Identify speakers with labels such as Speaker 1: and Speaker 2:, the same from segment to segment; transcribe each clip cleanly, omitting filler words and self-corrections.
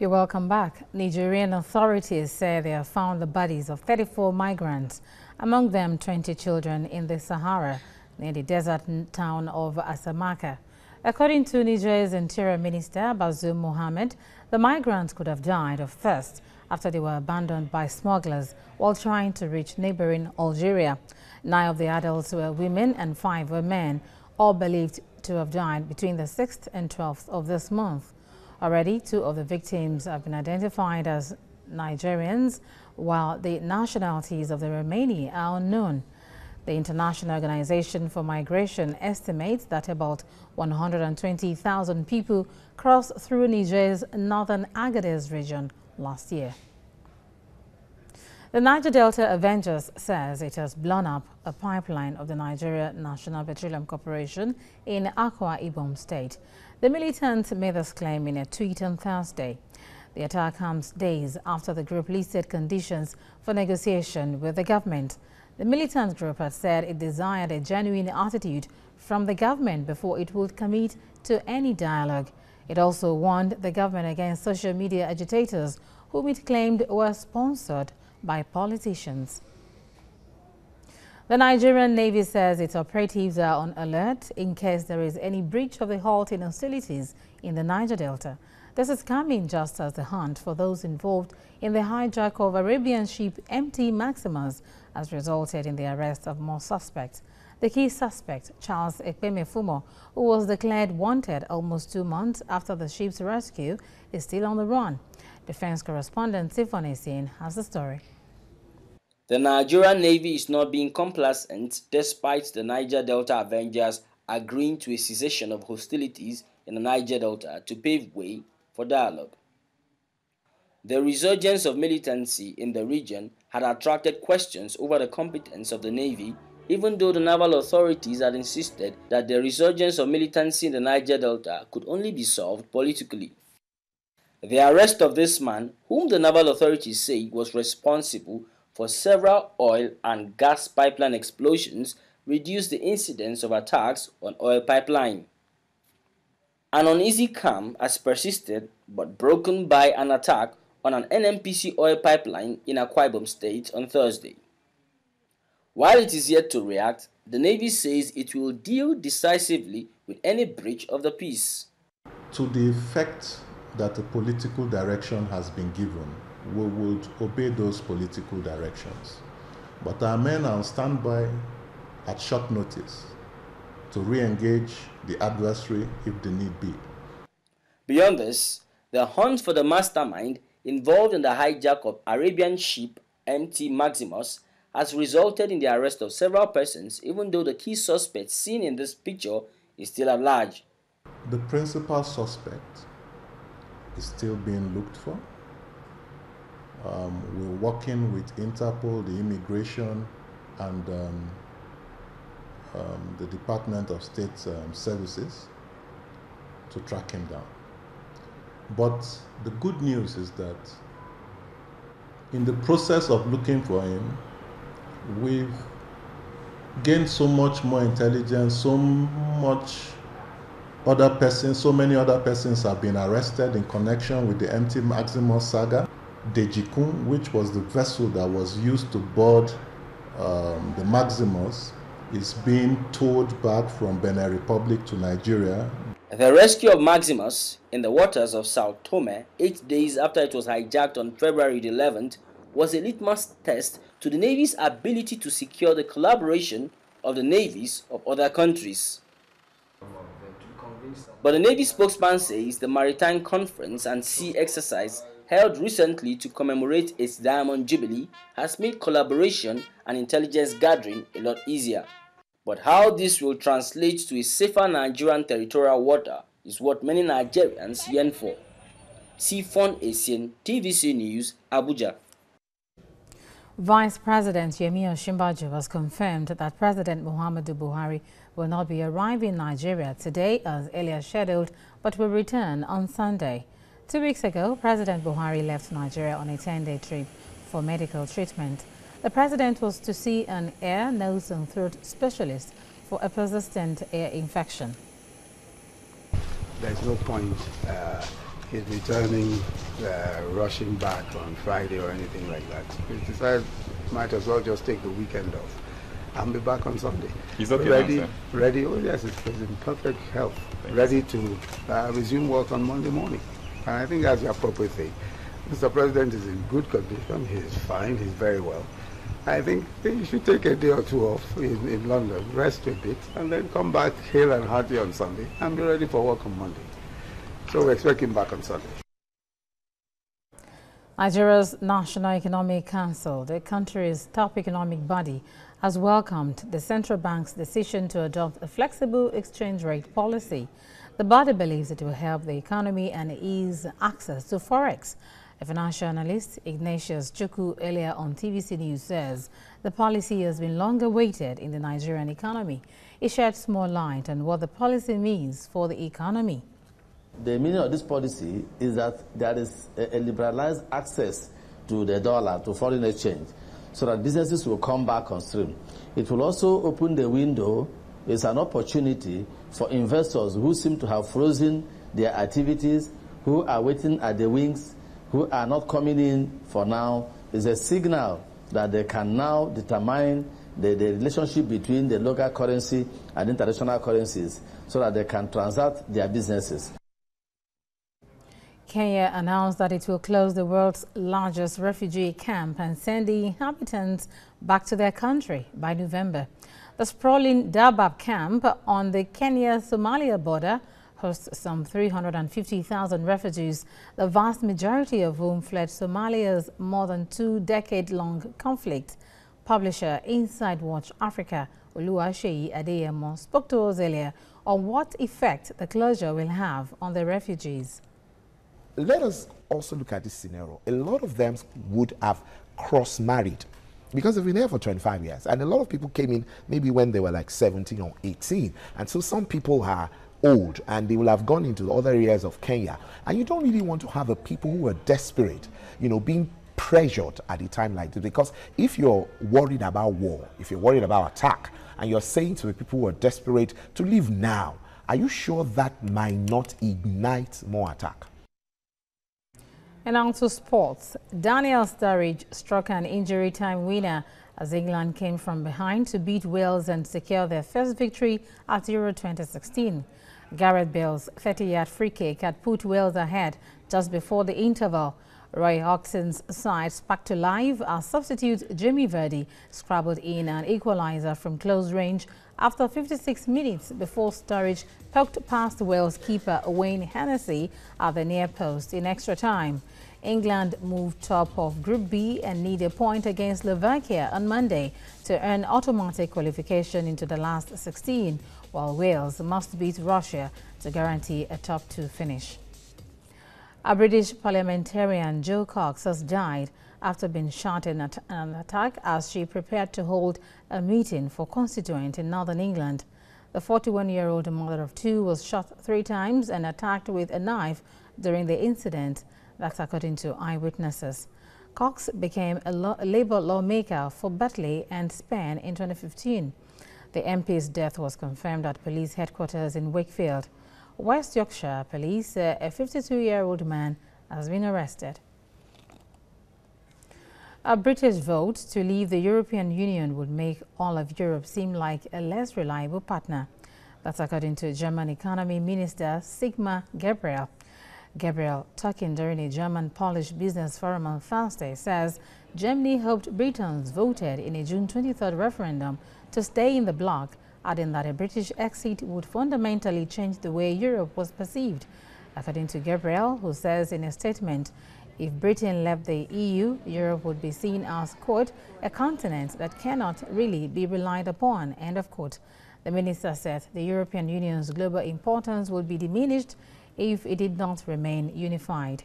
Speaker 1: You're welcome back. Nigerian authorities say they have found the bodies of 34 migrants, among them 20 children in the Sahara, near the desert town of Asamaka. According to Niger's Interior Minister Bazoum Mohammed, the migrants could have died of thirst after they were abandoned by smugglers while trying to reach neighboring Algeria. 9 of the adults were women and 5 were men, all believed to have died between the 6th and 12th of this month. Already, 2 of the victims have been identified as Nigerians, while the nationalities of the remaining are unknown. The International Organization for Migration estimates that about 120,000 people crossed through Niger's northern Agadez region last year. The Niger Delta Avengers says it has blown up a pipeline of the Nigeria National Petroleum Corporation in Akwa Ibom State. The militants made this claim in a tweet on Thursday. The attack comes days after the group listed conditions for negotiation with the government. The militant group had said it desired a genuine attitude from the government before it would commit to any dialogue. It also warned the government against social media agitators whom it claimed were sponsored by politicians. The Nigerian Navy says its operatives are on alert in case there is any breach of the halt in hostilities in the Niger Delta. This is coming just as the hunt for those involved in the hijack of Arabian ship MT Maximus has resulted in the arrest of more suspects. The key suspect, Charles Ekpemefumo, who was declared wanted almost 2 months after the ship's rescue, is still on the run. Defense correspondent Tiffany Sin has the story.
Speaker 2: The Nigerian Navy is not being complacent despite the Niger Delta Avengers agreeing to a cessation of hostilities in the Niger Delta to pave way for dialogue. The resurgence of militancy in the region had attracted questions over the competence of the Navy, even though the naval authorities had insisted that the resurgence of militancy in the Niger Delta could only be solved politically. The arrest of this man, whom the naval authorities say was responsible for several oil and gas pipeline explosions, reduced the incidence of attacks on oil pipeline. An uneasy calm has persisted but broken by an attack on an NNPC oil pipeline in Akwa Ibom State on Thursday. While it is yet to react, the Navy says it will deal decisively with any breach of the peace.
Speaker 3: To the effect that a political direction has been given, we would obey those political directions. But our men are on standby at short notice to re-engage the adversary if the need be.
Speaker 2: Beyond this, the hunt for the mastermind involved in the hijack of Arabian ship MT Maximus has resulted in the arrest of several persons, even though the key suspect seen in this picture is still at large.
Speaker 3: The principal suspect is still being looked for. We're working with Interpol, the Immigration, and the Department of State Services to track him down. But the good news is that in the process of looking for him, we've gained so much more intelligence, so many other persons have been arrested in connection with the MT Maximus saga. Dejikun, which was the vessel that was used to board the Maximus, is being towed back from Benin Republic to Nigeria.
Speaker 2: The rescue of Maximus in the waters of Sao Tome 8 days after it was hijacked on February 11th was a litmus test to the Navy's ability to secure the collaboration of the navies of other countries. But the Navy spokesman says the Maritime Conference and Sea Exercise held recently to commemorate its Diamond Jubilee has made collaboration and intelligence gathering a lot easier. But how this will translate to a safer Nigerian territorial water is what many Nigerians yearn for. Sifon Esien, TVC News, Abuja.
Speaker 1: Vice President Yemi Osinbajo has confirmed that President Muhammadu Buhari will not be arriving in Nigeria today as earlier scheduled, but will return on Sunday. 2 weeks ago, President Buhari left Nigeria on a 10-day trip for medical treatment. The president was to see an ear, nose and throat specialist for a persistent ear infection.
Speaker 4: There's no point he's returning, rushing back on Friday or anything like that. He decided might as well just take the weekend off and be back on Sunday.
Speaker 5: He's okay
Speaker 4: ready,
Speaker 5: now, sir?
Speaker 4: Ready, oh yes, he's in perfect health, ready to resume work on Monday morning. And I think that's the appropriate thing. Mr. President is in good condition, he's fine, he's very well. I think he should take a day or two off in London, rest a bit, and then come back hale and hearty on Sunday and be ready for work on Monday. So we expect him back on Sunday.
Speaker 1: Nigeria's National Economic Council, the country's top economic body, has welcomed the central bank's decision to adopt a flexible exchange rate policy. The body believes it will help the economy and ease access to forex. A financial analyst, Ignatius Chukwu, earlier on TVC News says the policy has been long awaited in the Nigerian economy. He sheds more light on what the policy means for the economy.
Speaker 6: The meaning of this policy is that there is a liberalized access to the dollar, to foreign exchange, so that businesses will come back on stream. It will also open the window. It's an opportunity for investors who seem to have frozen their activities, who are waiting at the wings, who are not coming in for now. It's a signal that they can now determine the relationship between the local currency and international currencies so that they can transact their businesses.
Speaker 1: Kenya announced that it will close the world's largest refugee camp and send the inhabitants back to their country by November. The sprawling Dada camp on the Kenya-Somalia border hosts some 350,000 refugees, the vast majority of whom fled Somalia's more than 2-decade-long conflict. Publisher Inside Watch Africa, Oluyemisi Adeyemo, spoke to us earlier on what effect the closure will have on the refugees.
Speaker 7: Let us also look at this scenario. A lot of them would have cross-married because they've been here for 25 years. And a lot of people came in maybe when they were like 17 or 18. And so some people are old and they will have gone into other areas of Kenya. And you don't really want to have a people who are desperate, you know, being pressured at a time like this. Because if you're worried about war, if you're worried about attack, and you're saying to the people who are desperate to leave now, are you sure that might not ignite more attack?
Speaker 1: And on to sports. Daniel Sturridge struck an injury time winner as England came from behind to beat Wales and secure their first victory at Euro 2016. Gareth Bale's 30-yard free kick had put Wales ahead just before the interval. Roy Hodgson's side sparked to life as substitute Jamie Vardy scrabbled in an equalizer from close range after 56 minutes before Sturridge poked past Wales keeper Wayne Hennessy at the near post in extra time. England moved top of Group B and need a point against Slovakia on Monday to earn automatic qualification into the last 16, while Wales must beat Russia to guarantee a top 2 finish. A British parliamentarian, Jo Cox, has died after being shot in an attack as she prepared to hold a meeting for constituent in northern England. The 41-year-old mother of 2 was shot 3 times and attacked with a knife during the incident. That's according to eyewitnesses. Cox became a Labour lawmaker for Batley and Spen in 2015. The MP's death was confirmed at police headquarters in Wakefield. West Yorkshire police say a 52-year-old man has been arrested. A British vote to leave the European Union would make all of Europe seem like a less reliable partner. That's according to German Economy Minister Sigmar Gabriel. Gabriel, talking during a German-Polish business forum on Thursday, says Germany hoped Britons voted in a June 23rd referendum to stay in the bloc, adding that a British exit would fundamentally change the way Europe was perceived. According to Gabriel, who says in a statement, if Britain left the EU, Europe would be seen as, quote, a continent that cannot really be relied upon, end of quote. The minister said the European Union's global importance would be diminished if it did not remain unified.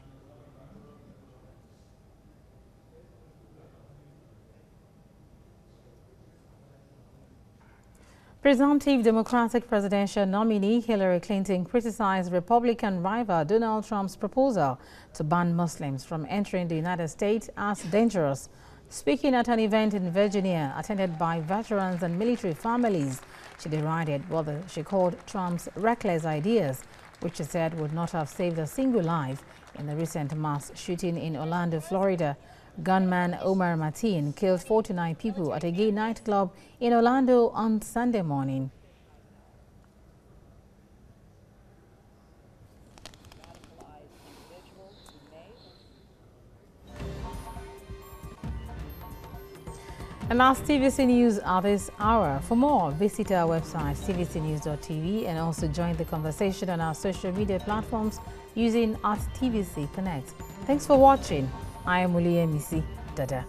Speaker 1: Presumptive Democratic presidential nominee Hillary Clinton criticized Republican rival Donald Trump's proposal to ban Muslims from entering the United States as dangerous. Speaking at an event in Virginia attended by veterans and military families, she derided what she called Trump's reckless ideas which he said would not have saved a single life in the recent mass shooting in Orlando, Florida. Gunman Omar Martin killed 49 people at a gay nightclub in Orlando on Sunday morning. And that's TVC News at this hour. For more, visit our website tvcnews.tv and also join the conversation on our social media platforms using @TVC Connect. Thanks for watching. I am Oluyemisi. Dada.